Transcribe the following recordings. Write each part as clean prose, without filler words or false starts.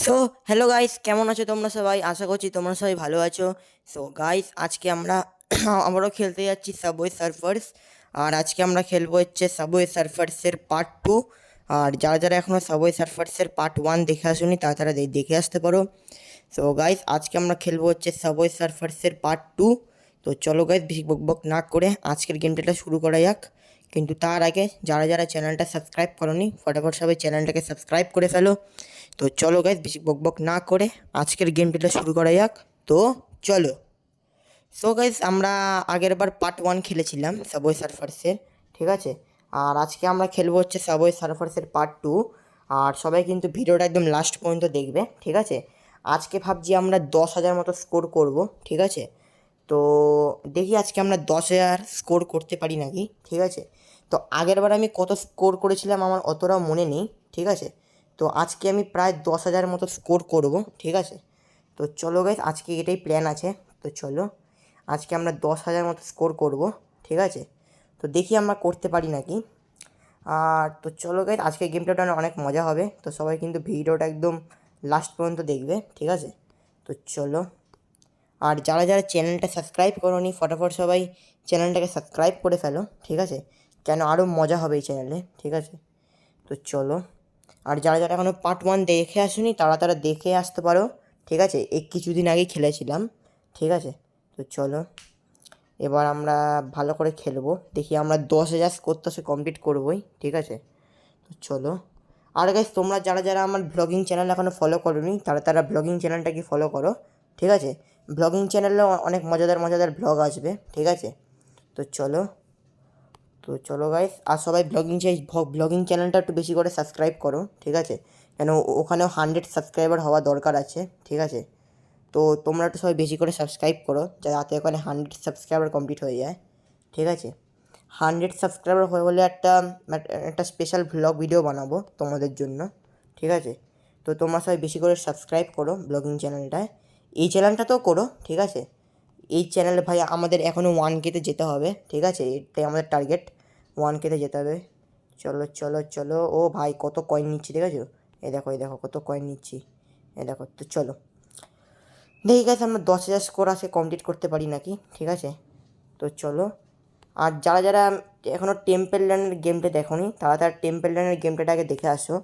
So hello guys, কেমন আছো তোমরা সবাই? আশা করছি তোমরা সবাই ভালো আছো। সো গাইস, আজকে আমরা আবারও খেলতে যাচ্ছি সাবওয়ে সার্ফার্স। আর আজকে আমরা খেলবো হচ্ছে সাবওয়ে সার্ফার্সের পার্ট 2। আর যারা যারা এখনও সাবওয়ে সার্ফার্সের পার্ট 1 দেখে আসোনি তারা তারা দেখে আসতে পারো। সো গাইস, আজকে আমরা খেলবো হচ্ছে সাবওয়ে সার্ফার্সের পার্ট 2। তো চলো গাইস, বেশি বকবক না করে আজকের গেমটা শুরু করা যাক। কিন্তু তার আগে যারা যারা চ্যানেলটা সাবস্ক্রাইব করোনি ফটাফট সবাই চ্যানেলটাকে সাবস্ক্রাইব করে ফেলো। তো চলো গাইস, বেশি বকবক না করে আজকের গেমটা শুরু করা যাক। তো চলো। সো গাইস, আমরা আগের বার পার্ট 1 খেলেছিলাম সাবওয়ে সার্ফার্সের, ঠিক আছে? আর আজকে আমরা খেলবো হচ্ছে সাবওয়ে সার্ফার্সের পার্ট 2। আর সবাই কিন্তু ভিডিওটা একদম লাস্ট পর্যন্ত দেখবে, ঠিক আছে? আজকে ভাবছি আমরা 10,000 মতো স্কোর করব, ঠিক আছে? তো দেখি আজকে আমরা 10,000 স্কোর করতে পারি নাকি, ঠিক আছে? তো আগের বার আমি কত স্কোর করেছিলাম আমার অতটাও মনে নেই, ঠিক আছে? তো আজকে আমি প্রায় 10,000 মতো স্কোর করব, ঠিক আছে? তো চলো গাইস, আজকে এটাই প্ল্যান আছে। তো চলো, আজকে আমরা 10,000 মতো স্কোর করব, ঠিক আছে? তো দেখি আমরা করতে পারি নাকি। আর তো চলো গাইস, আজকে গেমটা অনেক মজা হবে। তো সবাই কিন্তু ভিডিওটা একদম লাস্ট পর্যন্ত দেখবে, ঠিক আছে? তো চলো। আর যারা যারা চ্যানেলটা সাবস্ক্রাইব করোনি ফটাফট সবাই চ্যানেলটাকে সাবস্ক্রাইব করে ফেলো, ঠিক আছে? কেন আরও মজা হবে এই চ্যানেলে, ঠিক আছে? তো চলো। আর যারা যারা এখনও পার্ট 1 দেখে আসুনি তারা তারা দেখে আসতে পারো, ঠিক আছে? এই কিছুদিন আগেই খেলেছিলাম, ঠিক আছে? তো চলো, এবার আমরা ভালো করে খেলবো। দেখি আমরা 10,000 স্কোর তো সে কমপ্লিট করবোই, ঠিক আছে? তো চলো। আর গাইস, তোমরা যারা যারা আমার ব্লগিং চ্যানেল এখনও ফলো করোনি তারা তারা ব্লগিং চ্যানেলটাকে ফলো করো, ঠিক আছে? ব্লগিং চ্যানেলেও অনেক মজাদার মজাদার ব্লগ আসবে, ঠিক আছে? তো চলো। তো চলো গাইস, আর সবাই ব্লগিং চ্যানেলটা একটু বেশি করে সাবস্ক্রাইব করো, ঠিক আছে? কেন ওখানেও 100 সাবস্ক্রাইবার হওয়া দরকার আছে, ঠিক আছে? তো তোমরা একটু সবাই বেশি করে সাবস্ক্রাইব করো যাতে ওখানে 100 সাবস্ক্রাইবার কমপ্লিট হয়ে যায়, ঠিক আছে? 100 সাবস্ক্রাইবার হয়ে হলে একটা একটা স্পেশাল ভ্লগ ভিডিও বানাবো তোমাদের জন্য, ঠিক আছে? তো তোমরা সবাই বেশি করে সাবস্ক্রাইব করো ব্লগিং চ্যানেলটায়। এই চ্যানেলটাতেও করো, ঠিক আছে? এই চ্যানেলে ভাই আমাদের এখনও 1K-তে যেতে হবে, ঠিক আছে? এটাই আমাদের টার্গেট, 1K-তে যেতে হবে। চলো চলো চলো। ও ভাই, কত কয়েন নিচ্ছি দেখেছো? এই দেখো কত কয়েন নিচ্ছি, দেখো। তো চলো দেখি গেছে আমরা 10,000 স্কোর আসে কমপ্লিট করতে পারি নাকি, ঠিক আছে? তো চলো। আর যারা যারা এখনও টেম্পেল রানের গেমটা দেখোনি তারা তারা টেম্পেল রানের গেমটাকে আগে দেখে আসো।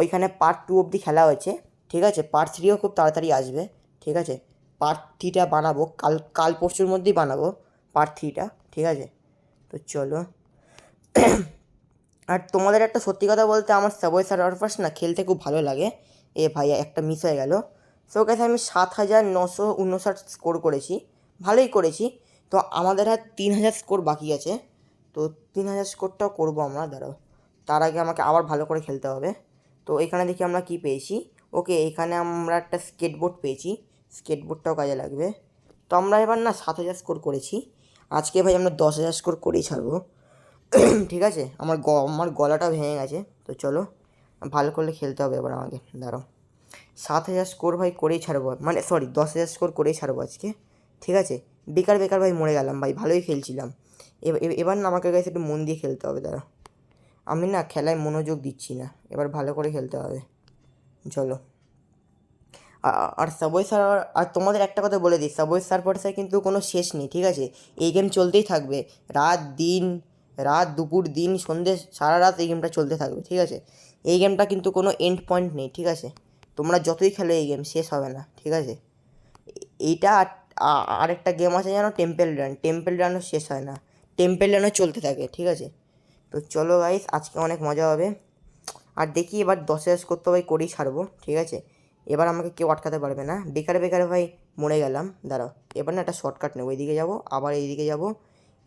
ওইখানে পার্ট 2 অবধি খেলা হয়েছে, ঠিক আছে? পার্ট 3ও খুব তাড়াতাড়ি আসবে, ঠিক আছে? পার্ট 3টা বানাবো কাল কাল পরশুর মধ্যেই বানাবো পার্ট 3টা, ঠিক আছে? তো চলো। আর তোমাদের একটা সত্যি কথা বলতে, আমার সাবওয়ে সার্ফার্স না খেলতে খুব ভালো লাগে। এ ভাই, একটা মিস হয়ে গেল। সো কাছে আমি 7,959 স্কোর করেছি, ভালোই করেছি। তো আমাদের আর 3,000 স্কোর বাকি আছে। তো 3,000 স্কোরটাও করবো আমরা, দাঁড়াও। তার আগে আমাকে আবার ভালো করে খেলতে হবে। তো এখানে দেখি আমরা কি পেয়েছি। ওকে, এখানে আমরা একটা স্কেটবোর্ড পেয়েছি, স্কেটবোর্ডটাও কাজে লাগবে। তো আমরা এবার না 7,000 স্কোর করেছি। আজকে ভাই আমরা 10,000 স্কোর করেই ছাড়বো, ঠিক আছে? আমার গলাটা ভেঙে গেছে। তো চলো, ভালো করে খেলতে হবে এবার আমাকে, দাঁড়াও। 7,000 স্কোর ভাই করেই ছাড়বো, মানে সরি 10,000 স্কোর করেই ছাড়বো আজকে, ঠিক আছে? বেকার বেকার ভাই মরে গেলাম ভাই, ভালোই খেলছিলাম। এবার না আমাকে কাছে একটু মন দিয়ে খেলতে হবে, দাঁড়া। আমি না খেলায় মনোযোগ দিচ্ছি না, এবার ভালো করে খেলতে হবে। চলো। আর সাবওয়ে সার্ফার, আর তোমাদের একটা কথা বলে দিই, সাবওয়ে সার্ফার্সে কিন্তু কোনো শেষ নেই, ঠিক আছে? এই গেম চলতেই থাকবে, রাত দিন, রাত দুপুর দিন সন্ধ্যে সারা রাত এই গেমটা চলতে থাকবে, ঠিক আছে? এই গেমটা কিন্তু কোনো এন্ড পয়েন্ট নেই, ঠিক আছে? তোমরা যতই খেলো এই গেম শেষ হবে না, ঠিক আছে? এইটা আরেকটা গেম আছে জানো, টেম্পেল রানও শেষ হয় না, টেম্পেল রানও চলতে থাকে, ঠিক আছে? তো চলো গাইস, আজকে অনেক মজা হবে। আর দেখি এবার 10,000 করতে ভাই করেই ছাড়বো, ঠিক আছে? এবার আমাকে কেউ আটকাতে পারবে না। বেকারে বেকারে ভাই মরে গেলাম, দাঁড়াও। এবার না একটা শর্টকাট নেবো, এইদিকে যাবো আবার এইদিকে যাবো,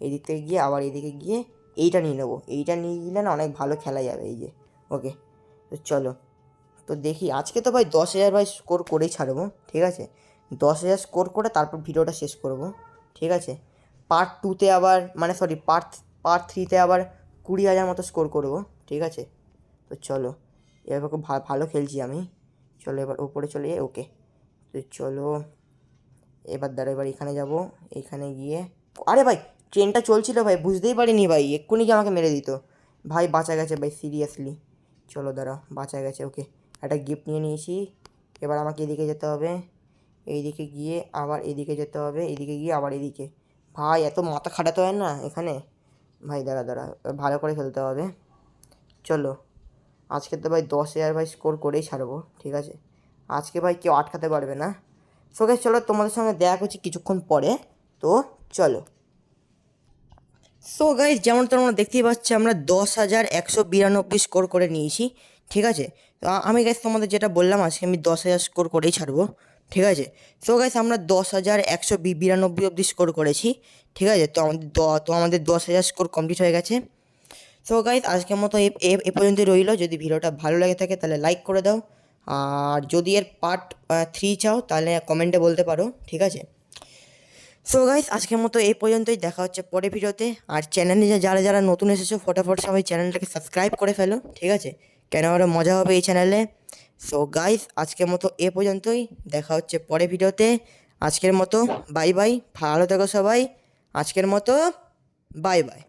এই দিক থেকে গিয়ে আবার এইদিকে গিয়ে এইটা নিয়ে নেবো। এইটা নিয়ে গেলে না অনেক ভালো খেলা যাবে, এই যে। ওকে, তো চলো। তো দেখি আজকে তো ভাই 10,000 ভাই স্কোর করেই ছাড়বো, ঠিক আছে? 10,000 স্কোর করে তারপর ভিডিওটা শেষ করব, ঠিক আছে? পার্ট 2-তে আবার, মানে সরি পার্ট 3-তে আবার 20,000 মতো স্কোর করব, ঠিক আছে? তো চলো, এবার খুব ভালো খেলছি আমি। চলো এবার ওপরে চলে যাই, ওকে। তো চলো এবার, দাঁড়া, এবার এখানে যাব, এখানে গিয়ে, আরে ভাই ট্রেনটা চলছিল ভাই, বুঝতেই পারিনি ভাই, এক্ষুনি কি আমাকে মেরে দিত। ভাই বাঁচা গেছে ভাই, সিরিয়াসলি। চলো দাঁড়া, বাঁচা গেছে, ওকে। একটা গিফট নিয়ে নিয়েছি, এবার আমাকে এদিকে যেতে হবে, এইদিকে গিয়ে আবার এদিকে যেতে হবে, এদিকে গিয়ে আবার এদিকে। ভাই এত মাথা খাটাতে হয় না এখানে। ভাই দাঁড়া দাঁড়া, ভালো করে খেলতে হবে। চলো, আজকে তো ভাই 10,000 ভাই স্কোর করেই ছাড়বো, ঠিক আছে? আজকে ভাই কেউ আটকাতে পারবে না। সো গাইস চলো, তোমাদের সঙ্গে দেখা করছি কিছুক্ষণ পরে। তো চলো। সো গাইস যেমন তোমরা দেখতেই পাচ্ছ, আমরা 10,192 স্কোর করে নিয়েছি, ঠিক আছে? তো আমি গাইস তোমাদের যেটা বললাম, আজকে আমি 10,000 স্কোর করেই ছাড়বো, ঠিক আছে? সো গাইস আমরা 10,192 অব্দি স্কোর করেছি, ঠিক আছে? তো আমাদের 10,000 স্কোর কমপ্লিট হয়ে গেছে। সো গাইস আজকের মতো এ পর্যন্তই রইলো। যদি ভিডিওটা ভালো লাগে থাকে তাহলে লাইক করে দাও, আর যদি এর পার্ট 3 চাও তাহলে কমেন্টে বলতে পারো, ঠিক আছে? সো গাইস আজকের মতো এই পর্যন্তই, দেখা হচ্ছে পরে ভিডিওতে। আর চ্যানেলে যারা যারা নতুন এসেছো, ফটাফট সবাই চ্যানেলটাকে সাবস্ক্রাইব করে ফেলো, ঠিক আছে? কেন আরও মজা হবে এই চ্যানেলে। সো গাইস আজকের মতো এ পর্যন্তই, দেখা হচ্ছে পরে ভিডিওতে। আজকের মতো বাই বাই, ভালো থেকো সবাই। আজকের মতো বাই বাই।